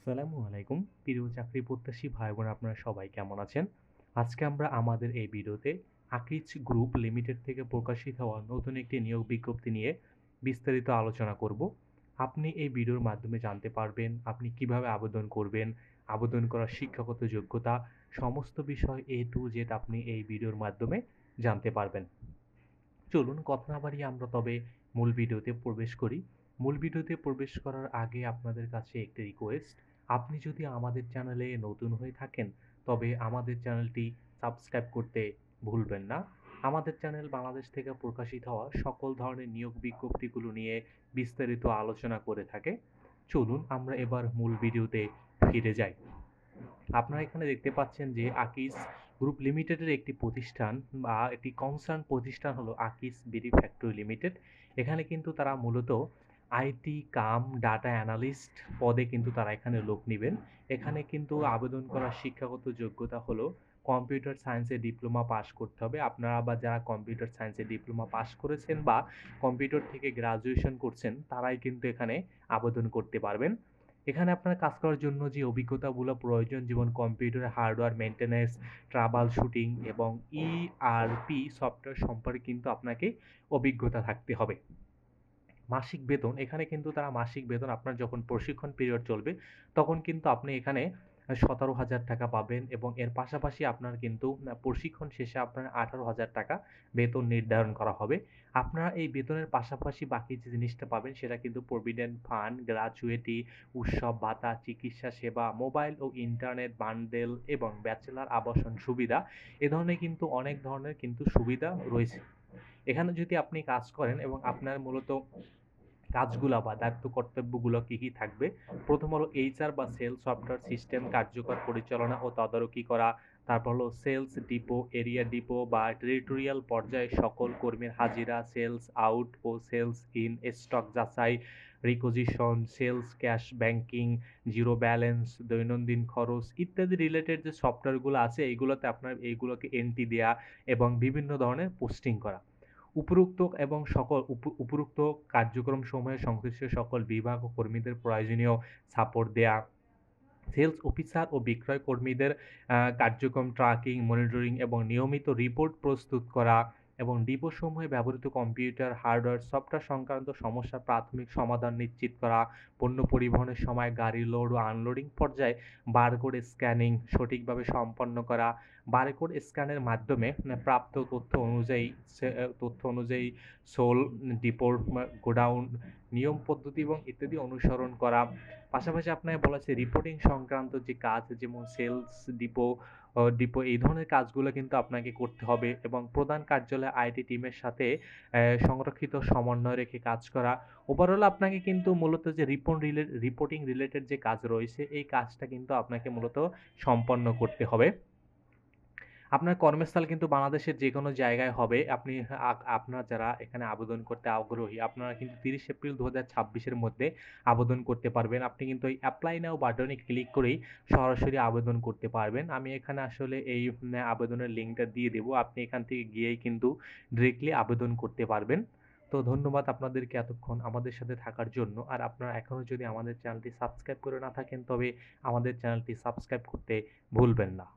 আসসালামু আলাইকুম প্রিয় চাকরি প্রত্যাশী ভাই বোন আপনারা সবাই কেমন আছেন? আজকে আমরা আমাদের এই ভিডিওতে আকিজ গ্রুপ লিমিটেড থেকে প্রকাশিত হওয়া নতুন একটি নিয়োগ বিজ্ঞপ্তি নিয়ে বিস্তারিত আলোচনা করব। আপনি এই ভিডিওর মাধ্যমে জানতে পারবেন আপনি কিভাবে আবেদন করবেন, আবেদন করার শিক্ষাগত যোগ্যতা, সমস্ত বিষয় A to Z আপনি এই ভিডিওর মাধ্যমে জানতে পারবেন। চলুন কথা না বাড়িয়ে আমরা তবে মূল ভিডিওতে প্রবেশ করি। মূল ভিডিওতে প্রবেশ করার আগে আপনাদের কাছে একটি রিকোয়েস্ট, আপনি যদি আমাদের চ্যানেলে নতুন হয়ে থাকেন, তবে আমাদের চ্যানেলটি সাবস্ক্রাইব করতে ভুলবেন না। আমাদের চ্যানেল বাংলাদেশ থেকে প্রকাশিত হওয়া সকল ধরনের নিয়োগ বিজ্ঞপ্তিগুলো নিয়ে বিস্তারিত আলোচনা করে থাকে। চলুন আমরা এবার মূল ভিডিওতে ফিরে যাই। আপনারা এখানে দেখতে পাচ্ছেন যে আকিস গ্রুপ লিমিটেডের একটি প্রতিষ্ঠান বা একটি কনসার্ন প্রতিষ্ঠান হলো আকিস বিডি ফ্যাক্টরি লিমিটেড। এখানে কিন্তু তারা মূলত আইটি কাম ডাটা অ্যানালিস্ট পদে কিন্তু তারা এখানে লোক নিবেন। এখানে কিন্তু আবেদন করার শিক্ষাগত যোগ্যতা হলো কম্পিউটার সায়েন্সে ডিপ্লোমা পাস করতে হবে। আপনারা বা যারা কম্পিউটার সায়েন্সে ডিপ্লোমা পাস করেছেন বা কম্পিউটার থেকে গ্র্যাজুয়েশন করছেন তারাই কিন্তু এখানে আবেদন করতে পারবেন। এখানে আপনার কাজ করার জন্য যে অভিজ্ঞতাগুলো প্রয়োজন যেমন কম্পিউটার হার্ডওয়্যার মেইনটেন্যান্স, ট্রাবাল শুটিং এবং ERP সফটওয়্যার সম্পর্কে কিন্তু আপনাকে অভিজ্ঞতা থাকতে হবে। মাসিক বেতন এখানে কিন্তু তারা মাসিক বেতন আপনার যখন প্রশিক্ষণ পিরিয়ড চলবে তখন কিন্তু আপনি এখানে ১৭,০০০ টাকা পাবেন এবং এর পাশাপাশি আপনার কিন্তু প্রশিক্ষণ শেষে আপনার ১৮,০০০ টাকা বেতন নির্ধারণ করা হবে। আপনারা এই বেতনের পাশাপাশি বাকি যে জিনিসটা পাবেন সেটা কিন্তু প্রভিডেন্ট ফান্ড, গ্র্যাচুইটি, উৎসব ভাতা, চিকিৎসা সেবা, মোবাইল ও ইন্টারনেট বান্ডেল এবং ব্যাচেলর আবাসন সুবিধা। এ ধরনের কিন্তু অনেক ধরনের কিন্তু সুবিধা রয়েছে। এখানে যদি আপনি কাজ করেন এবং আপনার মূলত কাজগুলা বা দায়িত্ব কর্তব্যগুলো কি, কি থাকবে? প্রথম হলো HR বা সেলস সফটওয়্যার সিস্টেম কার্যকর পরিচালনা ও তদারকি করা। তারপর হলো সেলস ডিপো, এরিয়া ডিপো বা টেরিটোরিয়াল পর্যায়ে সকল কর্মীর হাজিরা, সেলস আউট ও সেলস ইন, স্টক যাচাই, requisition, sales cash banking, zero balance, দৈনন্দিন খরচ ইত্যাদি রিলেটেড যে সফটওয়্যারগুলো আছে এইগুলোতে আপনার এইগুলোকে এন্ট্রি দেয়া এবং বিভিন্ন ধরনের পোস্টিং করা। উপরোক্ত এবং সকল উপরোক্ত কার্যক্রমসমূহে সংশ্লিষ্ট সকল বিভাগ ও কর্মীদের প্রয়োজনীয় সাপোর্ট দেয়া, সেলস অফিসার ও বিক্রয় কর্মীদের কার্যক্রম ট্র্যাকিং, মনিটরিং এবং নিয়মিত রিপোর্ট প্রস্তুত করা এবং ডিপোসমূহে ব্যবহৃত কম্পিউটার, হার্ডওয়্যার, সফটওয়্যার সংক্রান্ত সমস্যার প্রাথমিক সমাধান নিশ্চিত করা, পণ্য পরিবহনের সময় গাড়ি লোড ও আনলোডিং পর্যায়ে বারকোড স্ক্যানিং সঠিকভাবে সম্পন্ন করা, বারকোড স্ক্যানের মাধ্যমে প্রাপ্ত তথ্য অনুযায়ী সোল ডিপোর গোডাউন নিয়ম পদ্ধতি এবং ইত্যাদি অনুসরণ করা। পাশাপাশি আপনাকে বলা হয়েছে রিপোর্টিং সংক্রান্ত যে কাজ যেমন সেলস ডিপো এই ধরনের কাজগুলো কিন্তু আপনাকে করতে হবে এবং প্রধান কার্যালয়ে আইটি টিমের সাথে সংরক্ষিত সমন্বয় রেখে কাজ করা। ওভারঅল আপনাকে কিন্তু মূলত যে রিপোর্টিং রিলেটেড যে কাজ রয়েছে এই কাজটা কিন্তু আপনাকে মূলত সম্পন্ন করতে হবে। আপনার কর্মস্থল কিন্তু বাংলাদেশের যেকোনো জায়গায় হবে। আপনি আপনারা যারা এখানে আবেদন করতে আগ্রহী, আপনারা কিন্তু ৩০ এপ্রিল ২০২৬ এর মধ্যে আবেদন করতে পারবেন। আপনি কিন্তু এই এপ্লাই নাও বাটনে ক্লিক করেই সরাসরি আবেদন করতে পারবেন। আমি এখানে আসলে এই আবেদনের লিঙ্কটা দিয়ে দেব। আপনি এখান থেকে গিয়েই কিন্তু ডিরেক্টলি আবেদন করতে পারবেন। তো ধন্যবাদ আপনাদেরকে এতক্ষণ আমাদের সাথে থাকার জন্য। আর আপনারা এখনও যদি আমাদের চ্যানেলটি সাবস্ক্রাইব করে না থাকেন, তবে আমাদের চ্যানেলটি সাবস্ক্রাইব করতে ভুলবেন না।